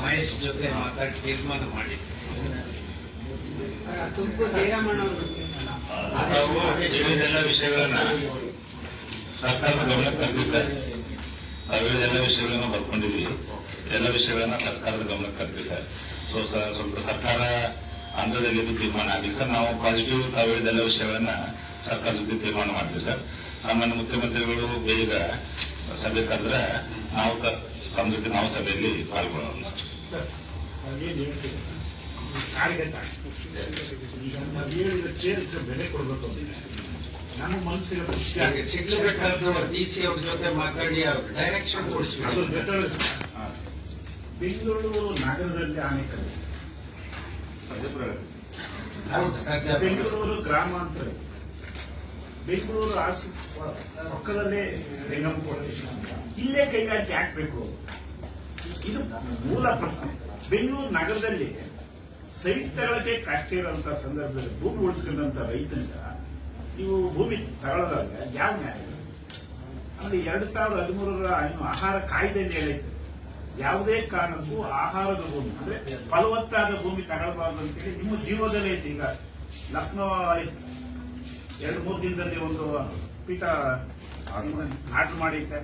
ಮಹೇಶ್ ಜೊತೆ ಮಾತಾಡಿ ತೀರ್ಮಾನ ಮಾಡಿದ್ವಿ. ನಾವು ಹೇಳಿದೆಲ್ಲ ವಿಷಯಗಳನ್ನ ಸರ್ಕಾರದ ಗಮನಕ್ಕೆ ತರ್ತೀವಿ ಸರ್. ನಾವು ಹೇಳಿದೆಲ್ಲ ವಿಷಯಗಳನ್ನ ಬರ್ಕೊಂಡಿದ್ವಿ. ಎಲ್ಲ ವಿಷಯಗಳನ್ನ ಸರ್ಕಾರದ ಗಮನಕ್ಕೆ ತರ್ತೀವಿ ಸರ್. ಸ್ವಲ್ಪ ಸರ್ಕಾರ ಹಂತದಲ್ಲಿ ತೀರ್ಮಾನ ಆಗಲಿ ಸರ್. ನಾವು ಪಾಸಿಟಿವ್ ತಾವು ಹೇಳಿದೆಲ್ಲ ವಿಷಯಗಳನ್ನ ಸರ್ಕಾರ ಜೊತೆ ತೀರ್ಮಾನ ಮಾಡ್ತೀವಿ ಸರ್. ಸಾಮಾನ್ಯ ಮುಖ್ಯಮಂತ್ರಿಗಳು ಬೇಗ ಸಭೆ ಕರೆದ್ರೆ ನಾವು ತಮ್ಮ ಜೊತೆ ನಾವು ಸಭೆಯಲ್ಲಿ ಪಾಲ್ಗೊಳ್ಳೋಣ ಸರ್. ಬೆಲೆ ಕೊಡಬೇಕು ನನ್ನ ಮನಸ್ಸಿಗೆ ಸಿಗ್ಲೇಬೇಕಾದ DC ಅವ್ರ ಜೊತೆ ಮಾತಾಡಿ ಡೈರೆಕ್ಷನ್ ಕೊಡಿಸ್ಬೇಕು. ಬೆಂಗಳೂರು ನಗರದಲ್ಲಿ ಆನೆಕಲ್ಲು, ಹೌದು ಸರ್. ಬೆಂಗಳೂರು ಗ್ರಾಮಾಂತರ, ಬೆಂಗಳೂರು ಪಕ್ಕದಲ್ಲೇ ಇಲ್ಲೇ ಕೈಗಾರಿಕೆ ಹಾಕ್ಬೇಕು. ಇದು ಮೂಲ ಪ್ರಶ್ನೆ. ಬೆಂಗಳೂರು ನಗರದಲ್ಲಿ ಸೈಟ್ ತಗೊಳ್ಳಕ್ಕೆ ಕಷ್ಟ ಇರುವಂತ ಸಂದರ್ಭದಲ್ಲಿ ಭೂಮಿ ಉಳಿಸ್ಕೊಂಡಂತ ರೈತನಿಂದ ನೀವು ಭೂಮಿ ತಗೊಳ್ಳೋದಾಗ ಯಾವ ನ್ಯಾಯ? ಅಲ್ಲಿ 2013 ಆಹಾರ ಕಾಯ್ದೆಯಲ್ಲಿ ಹೇಳೈತೆ, ಯಾವುದೇ ಕಾರಣಕ್ಕೂ ಆಹಾರದ ಭೂಮಿ ಅಂದ್ರೆ ಫಲವತ್ತಾದ ಭೂಮಿ ತಗೊಳ್ಬಾರ್ದು ಅಂತೇಳಿ ನಿಮ್ಮ ಜೀವದಲ್ಲೇ ಐತೆ. ಈಗ ಲಕ್ನೋ 2-3 ದಿನದಲ್ಲಿ ಒಂದು ಪೀಠ ಆರ್ಡರ್ ಮಾಡೈತೆ.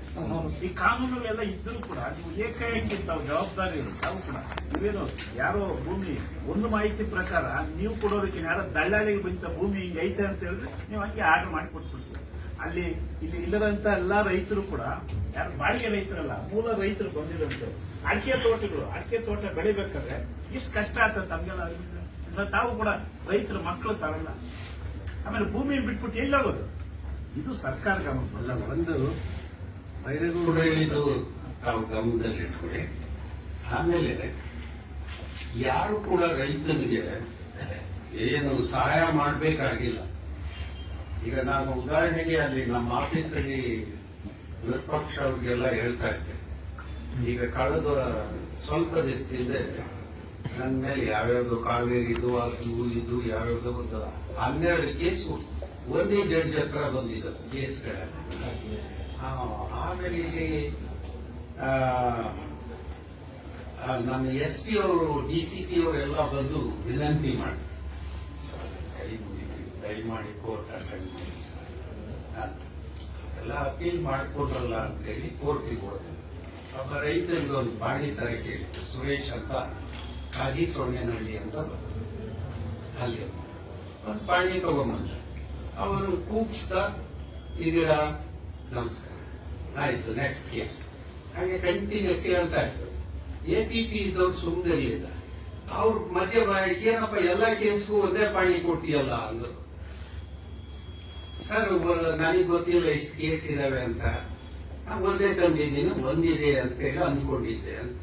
ಈ ಕಾನೂನುಗಳೆಲ್ಲ ಇದ್ದರೂ ಕೂಡ ನೀವು ಏಕಾಏಕಿ ತಾವು ಜವಾಬ್ದಾರಿ ತಾವು ಕೂಡ ನೀವೇನು ಯಾರೋ ಭೂಮಿ ಒಂದು ಮಾಹಿತಿ ಪ್ರಕಾರ ನೀವು ಕೊಡೋದಕ್ಕೆ ಯಾರೋ ದಳ್ಳಾಳಿಗೆ ಬಂದ ಭೂಮಿ ಹಿಂಗೆ ಐತೆ ಅಂತ ಹೇಳಿದ್ರೆ ನೀವು ಹಂಗೆ ಆರ್ಡರ್ ಮಾಡಿ ಕೊಟ್ಬಿಡ್ತೀವಿ. ಇಲ್ಲಿ ಇಲ್ಲದಂತ ಎಲ್ಲಾ ರೈತರು ಕೂಡ ಯಾರು ಬಾಡಿಗೆ ರೈತರಲ್ಲ, ಮೂಲ ರೈತರು ಬಂದಿರಂತೆ. ಅಡಿಕೆ ತೋಟ ಬೆಳಿಬೇಕಾದ್ರೆ ಇಷ್ಟು ಕಷ್ಟ ಆಗ್ತದೆ ತಮ್ಗೆಲ್ಲ. ತಾವು ಕೂಡ ರೈತರ ಮಕ್ಕಳು ತರಲ್ಲ, ಆಮೇಲೆ ಭೂಮಿ ಬಿಟ್ಬಿಟ್ಟು ಎಲ್ಲೋಗೋದು? ಇದು ಸರ್ಕಾರ ಗಮನ ಒಂದು ಬೈರೇಗೌಡ ಹೇಳಿದ್ದು ತಾವು ಗಮನದಲ್ಲಿಟ್ಕೊಳ್ಳಿ. ಆಮೇಲೆ ಯಾರು ಕೂಡ ರೈತನಿಗೆ ಏನು ಸಹಾಯ ಮಾಡಬೇಕಾಗಿಲ್ಲ. ಈಗ ನಾನು ಉದಾಹರಣೆಗೆ ಅಲ್ಲಿ ನಮ್ಮ ಆಫೀಸಲ್ಲಿ ವಿಪಕ್ಷ ಅವ್ರಿಗೆಲ್ಲ ಹೇಳ್ತಾ ಇದ್ದೆ. ಈಗ ಕಳೆದ ಸ್ವಲ್ಪ ದಿವಸದಿಂದ ನನ್ನ ಮೇಲೆ ಯಾವ್ಯಾವ್ದು ಕಾವೇರಿದು ಅದು ಇದು ಯಾವ್ಯಾವ್ದು ಒಂದು 12 ಕೇಸು ಒಂದೇ ಜಡ್ಜ್ ಹತ್ರ ಬಂದಿದ್ದ ಕೇಸ್ಗಳೆಲ್ಲ. ಆಮೇಲೆ ಇಲ್ಲಿ ನಮ್ಮ SP ಅವರು DCP ಅವರೆಲ್ಲ ಬಂದು ವಿನಂತಿ ಮಾಡಿ ದಯಮಾಡಿ ಕೋರ್ಟ್ ಅಟೆಂಡ್ ಮಾಡಿ ಎಲ್ಲ ಅಪೀಲ್ ಮಾಡಿಕೊಡ್ರಲ್ಲ ಅಂತೇಳಿ ಕೋರ್ಟಿಗೆ ಹೋದೆ. ಒಬ್ಬ ರೈತರಿಗೆ ಒಂದು ಬಾಣಿ ತರ ಕೇಳಿ, ಸುರೇಶ್ ಅಂತ ಕಾಜಿ ಸೊಣ್ಣೆನಹಳ್ಳಿ ಅಂತ ಅಲ್ಲಿ ಒಂದು ಬಾಣಿ ತಗೊಂಬಂದ. ಅವನು ಕೂಗ್ಸ್ದ, ಇದೀರಾ ನಮಸ್ಕಾರ ಆಯ್ತು ನೆಕ್ಸ್ಟ್ ಕೇಸ್. ಹಾಗೆ ಕಂಟಿನ್ಯೂಸ್ ಹೇಳ್ತಾ ಇದ್ರು. APP ಇದ್ದವ್ರು ಸುಮ್ಮನೆ ಇರಲಿಲ್ಲ. ಅವ್ರ ಮಧ್ಯ ಏನಪ್ಪ ಎಲ್ಲ ಕೇಸ್ಗೂ ಒಂದೇ ಪಾಣಿ ಕೊಟ್ಟಿಯಲ್ಲ ಅಂದ್ರು. ಸರ್ ನನಗೆ ಗೊತ್ತಿಲ್ಲ ಎಷ್ಟು ಕೇಸ್ ಇದಾವೆ ಅಂತ, ನಾನು ಒಂದೇ ತಂದಿದ್ದೀನಿ, ಒಂದಿದೆ ಅಂತೇಳಿ ಅಂದ್ಕೊಂಡಿದ್ದೆ ಅಂತ.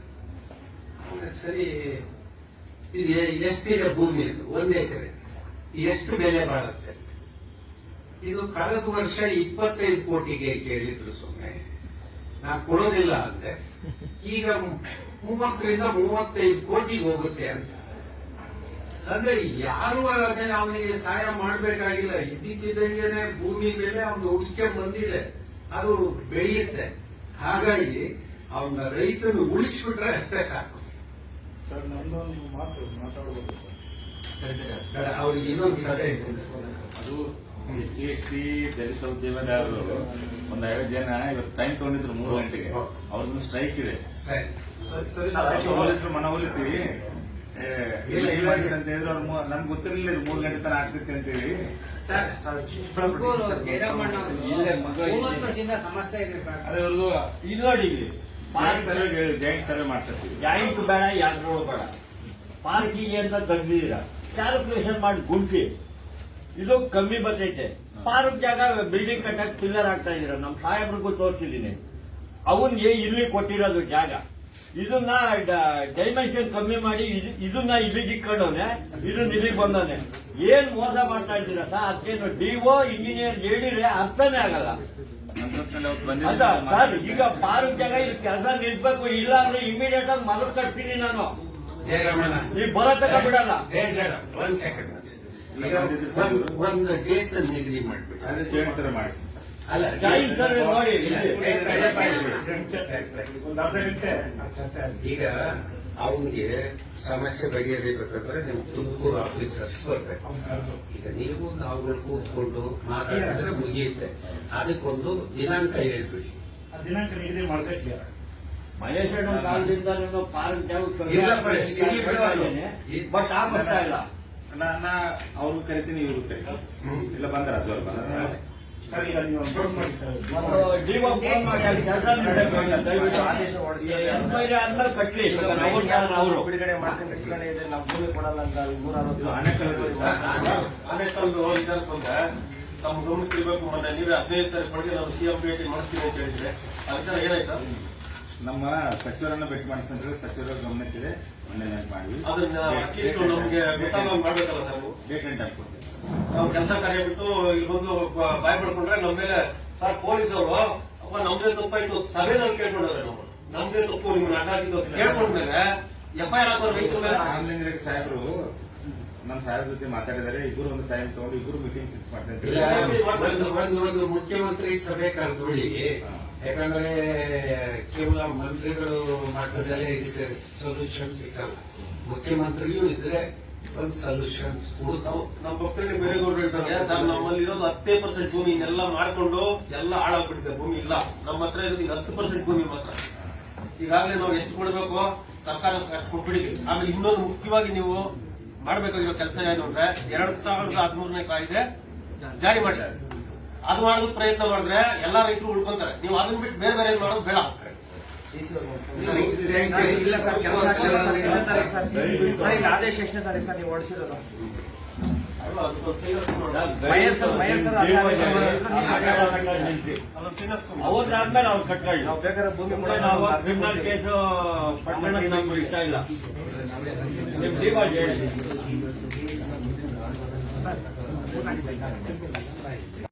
ಸರಿ, ಇದು ಎಷ್ಟಿದೆ ಭೂಮಿ? 1 ಎಕರೆ, ಎಷ್ಟು ಬೆಲೆ ಬಾಳುತ್ತೆ? ಇದು ಕಳೆದ ವರ್ಷ 25 ಕೋಟಿಗೆ ಕೇಳಿದ್ರು. ಸುಮ್ಮನೆ ನಾನು ಕೊಡೋದಿಲ್ಲ ಅಂತೆ. ಈಗ 30ರಿಂದ 35 ಕೋಟಿಗೆ ಹೋಗುತ್ತೆ ಅಂತ. ಅಂದ್ರೆ ಯಾರು ಅವನಿಗೆ ಸಹಾಯ ಮಾಡಬೇಕಾಗಿಲ್ಲ. ಇದ್ದಕ್ಕಿದ್ದಂಗೆನೆ ಭೂಮಿ ಮೇಲೆ ಅವನು ಹುಡುಕೆ ಬಂದಿದೆ, ಅದು ಬೆಳೆಯುತ್ತೆ. ಹಾಗಾಗಿ ಅವನ ರೈತನು ಉಳಿಸ್ಬಿಟ್ರೆ ಅಷ್ಟೇ ಸಾಕು. ಸರ್ ನಮ್ದೊಂದು ಮಾತಾಡಬಹುದು ಸರ್. ಅವ್ರಿಗೆ ಇನ್ನೊಂದು ಸರಿ ಅದು SC/ST ದಲಿತ ಉದ್ಯಮದಾರರು ಒಂದು 5 ಜನ ಇವತ್ತು ಟೈಮ್ ತಗೊಂಡಿದ್ರು 3 ಗಂಟೆಗೆ. ಅವ್ರದ್ದು ಸ್ಟ್ರೈಕ್ ಇದೆ. ಸರಿ ಪೊಲೀಸರು ಮನವೊಲಿಸಿ ಇಲ್ಲ ಇಲ್ಲ ಅಂತ ಹೇಳಿದ್ರು. ಅವ್ರು ನಮ್ಗೆ ಗೊತ್ತಿರಲಿಲ್ಲ ಇದು 3 ಗಂಟೆ ತನಕ ಆಗ್ತೈತೆ ಅಂತ ಹೇಳಿ. ಸಮಸ್ಯೆ ಇದೆ ಸರ್. ಅದ್ರದ್ದು ಇಲ್ಲಿ ನೋಡಿ, ಜಾಯಿಂಟ್ ಸರ್ವೆ ಮಾಡ್ಸತ್ತೀವಿ. ಜಾಯಿಂಟ್ ಬೇಡ, ಯಾರು ಬೇಡ, ಪಾರ್ಕಿಗೆ ಅಂತ ತೆಗ್ದಿದ್ದೀರಾ, ಕ್ಯಾಲ್ಕುಲೇಷನ್ ಮಾಡಿ ಗುಂಪಿ ಇದು ಕಮ್ಮಿ ಬರ್ತೈತೆ. ಪಾರ್ಕ್ ಜಾಗ ಬಿಲ್ಡಿಂಗ್ ಕಟ್ಟಕ್ ಪಿಲ್ಲರ್ ಆಗ್ತಾ ಇದೀರ. ನಮ್ ಸಾಹೇಬ್ರಿಗೂ ತೋರಿಸಿದೀನಿ. ಅವನ್ಗೆ ಇಲ್ಲಿ ಕೊಟ್ಟಿರೋದು ಜಾಗ. ಇದನ್ನ ಡೈಮೆನ್ಷನ್ ಕಮ್ಮಿ ಮಾಡಿ ಇದನ್ನ ಇಲ್ಲಿಗೆ ಇಕ್ಕೊಂಡವನೆ, ಇದನ್ನ ಇಲ್ಲಿಗೆ ಬಂದವನೆ. ಏನ್ ಮೋಸ ಮಾಡ್ತಾ ಇದ್ದೀರಾ ಸರ್? ಅದಕ್ಕೇನು ಡಿಒ ಇಂಜಿನಿಯರ್ ಹೇಳಿದ್ರೆ ಅರ್ಥನೇ ಆಗಲ್ಲ. ನಂತರದಲ್ಲಿ ಅವ್ರು ಅಲ್ಲ ಸರ್, ಈಗ ಪಾರ್ಕ್ ಜಾಗ ಇಲ್ಲಿ ಕೆಲಸ ನಿಲ್ಬೇಕು, ಇಲ್ಲ ಅಂದ್ರೆ ಇಮಿಡಿಯೇಟ್ ಆಗಿ ಮರು ಕಟ್ತೀನಿ ನಾನು. ಜಯರಮಣ ನೀವು ಬರತಕ್ಕ ಬಿಡಲ್ಲ. ಒಂದ್ ಸೆಕೆಂಡ್ ಈಗ ಒಂದು ಡೇಟ್ ನಿಗದಿ ಮಾಡ್ಬಿಟ್ಟು ಅದೇ ಜಾಯಿಂಟ್ ಸರ್ವೆ ಮಾಡಿಸ್ತೀವಿ ಸರ್. ಅಲ್ಲ ಜಾಯಿಂಟ್ ಸರ್ವೆ ನೋಡಿ. ಒಂದು ಅರ್ಧ ಗಂಟೆ ಚರ್ಚೆ ಆಗಿದೆ. ಈಗ ಅವನಿಗೆ ಸಮಸ್ಯೆ ಬಗೆಹರಿಬೇಕಂದ್ರೆ ನಿಮ್ ತುಮಕೂರು ಆಫೀಸರ್ಸ್ ಬರ್ಬೇಕು. ಈಗ ನೀವು ನಾವು ಕೂತ್ಕೊಂಡು ಮಾತಾಡಿದ್ರೆ ಮುಗಿಯುತ್ತೆ. ಅದಕ್ಕೊಂದು ದಿನಾಂಕ ಹೇಳ್ಬಿಡಿ. ಆ ದಿನಾಂಕ ನಿಗದಿ ಮಾಡ್ಕೊತೀಯ. ಮಹೇಶ್ ಅಣ್ಣ ಕಾಲದಿಂದ ಪಾರ್ಕ್ ಇಲ್ಲಪ್ಪ, ಸಿಗಿ ಬಿಡೋದು. ಬಟ್ ಆಗ್ತಾ ಇಲ್ಲ. ನಾನು ಅವ್ರಿಗೂ ಕರಿತೀನಿ, ಇವ್ರಿಗೂ ಕರಿತೀನಿ. ಇಲ್ಲ ಬಂದಾರ ಅದು ಬಂದಾರ. ಸರ್ ಈಗ ನೀವು ಫೋನ್ ಮಾಡಿ ಸರ್. ಜೀವ ಫೋನ್ ಮಾಡಿ ಅಲ್ಲಿ ಕೆಲಸ ದಯವಿಟ್ಟು ಎನ್ಕ್ವೈರಿ ಆದ್ಮೇಲೆ ಕಟ್ಲಿ. ಅವರು ಬಿಡುಗಡೆ ಮಾಡ್ಕೊಂಡು ಇಟ್ಕೊಂಡೇ ಇದೆ, ನಾವು ಭೂಮಿ ಕೊಡಲ್ಲ ಅಂತ ಇದು ಅಣೆಕಲ್ಲು ಅನೇಕಂದು ಇದಕ್ಕೆ ನಮ್ಮ ಗಮನಕ್ಕೆ ಇರಬೇಕು. ಮೊನ್ನೆ ನೀವೇ 15 ತಾರೀಕು ನಾವು ಸಿಎಂ ಭೇಟಿ ಮಾಡಿಸ್ತೀವಿ ಅಂತ ಹೇಳಿದ್ರೆ ಅದಕ್ಕೆ ಏನಾಯ್ತು ಸರ್? ನಮ್ಮ ಸಚಿವರನ್ನ ಭೇಟಿ ಮಾಡಿಸಿದ್ರೆ ಸಚಿವರ ಗಮನಕ್ಕಿದೆ. ಮೊನ್ನೆ ನೆನಪು ಮಾಡಿ ಅದನ್ನ ಅಟ್ಲೀಸ್ಟ್ ನಮ್ಗೆ ಗೊತ್ತಾಗ ಮಾಡ್ಬೇಕಲ್ಲ ಸರ್. ನೀವು ಡೇಟ್ ಅಂಡ್ ಟೈಮ್ ಕೊಡ್ತೀವಿ. ನಾವು ಕೆಲಸ ಕಾರ್ಯ ಬಿಟ್ಟು ಇಲ್ಲಿ ಬಂದು ಬಾಯ್ ಪಡ್ಕೊಂಡ್ರೆ ನಮ್ಮ ಮೇಲೆ ಸರ್ ಪೊಲೀಸ್ ಅವರು ಅಪ್ಪ ನಮ್ದೇ ತಪ್ಪಾಯ್ತು ಸಭೆನಲ್ಲಿ ಕೇಳ್ಕೊಂಡ್ರೆ ನಾವು ನಮ್ದೇ ತಪ್ಪು ನಿಮ್ಗೆ ಅಡ್ಡಾಗಿದ್ದು ಕೇಳ್ಕೊಂಡ್ಮೇಲೆ FIR ಹಾಕೋರು ರೈತರ ಮೇಲೆ. ಆನ್ಲೈನ್ ರೆಡ್ಡಿ ಸಾಹೇಬರು ನಮ್ಮ ಸಾಹೇಬ್ರ ಜೊತೆ ಮಾತಾಡಿದ್ದಾರೆ. ಇಬ್ಬರು ಒಂದು ಟೈಮ್ ತಗೊಂಡು ಇಬ್ಬರು ಮೀಟಿಂಗ್ ಫಿಕ್ಸ್ ಇಲ್ಲ, ಮಾಡ್ತಾರೆ. ಒಂದು ಮುಖ್ಯಮಂತ್ರಿ ಸಭೆ ಕರೆದುಬಿಡಿ. ಯಾಕಂದ್ರೆ ಕೇವಲ ಮಂತ್ರಿಗಳು ಮಟ್ಟದಲ್ಲೇ ಇದಕ್ಕೆ ಸೊಲ್ಯೂಷನ್ ಸಿಕ್ಕಲ್ಲ. ಮುಖ್ಯಮಂತ್ರಿಯೂ ಇದ್ರೆ ಒಂದು ಸೊಲ್ಯೂಷನ್ಸ್ ಹುಡುಕ್ತಾವ್. ನಮ್ಮ ಪಕ್ಷದಲ್ಲಿ ಬೇರೆ ಗೌರವ ಇರ್ತಾರೆ ಸರ್. ನಮ್ಮಲ್ಲಿ ಇರೋದು 10% ಭೂಮಿ ಇನ್ನೆಲ್ಲ ಮಾಡ್ಕೊಂಡು ಎಲ್ಲ ಹಾಳಾಗ್ಬಿಟ್ಟಿದೆ. ಭೂಮಿ ಇಲ್ಲ ನಮ್ಮ ಹತ್ರ ಇರೋದು ಈಗ 10% ಭೂಮಿ ಮಾತ್ರ. ಈಗಾಗಲೇ ನಾವು ಎಷ್ಟು ಕೊಡಬೇಕು ಸರ್ಕಾರ ಅಷ್ಟು ಕೊಟ್ಬಿಟ್ಟಿದ್ವಿ. ಆಮೇಲೆ ಇನ್ನೊಂದು ಮುಖ್ಯವಾಗಿ ನೀವು ಮಾಡಬೇಕಾಗಿರೋ ಕೆಲಸ ಏನು ಅಂದ್ರೆ 2013ನೇ ಕಾಯ್ದೆ ಜಾರಿ ಮಾಡಿದ್ದಾರೆ. ಅದು ಮಾಡೋದಕ್ಕೆ ಪ್ರಯತ್ನ ಮಾಡಿದ್ರೆ ಎಲ್ಲಾ ರೈತರು ಉಳ್ಕೊಂತಾರೆ. ನೀವು ಅದನ್ನ ಬಿಟ್ಟು ಬೇರೆ ಬೇರೆ ಮಾಡೋದು ಬೇಡ. ಇಲ್ಲ ಸರ್, ಕೆಲಸ ಸರ್. ಈಗ ಆದೇಶ ಎಷ್ಟನೇ ತಾರೀಕು ಸರ್ ನೀವು ಹೊಡಿಸಿರೋದು? ಅವತ್ತಾದ್ಮೇಲೆ ಅವ್ರು ಕಟ್ಕೊಳ್ಳಿ. ನಾವು ಬೇಕಾದ್ರೆ ಭೂಮಿ ನಾವು ಕ್ರಿಮಿನಲ್ ಕೇಸು ಪಡ್ಕೊಳ್ಳೋದು ನಮ್ಗೆ ಇಷ್ಟ ಇಲ್ಲ. ನಿಮ್ ಡಿವಾಜ್ ಹೇಳಿ.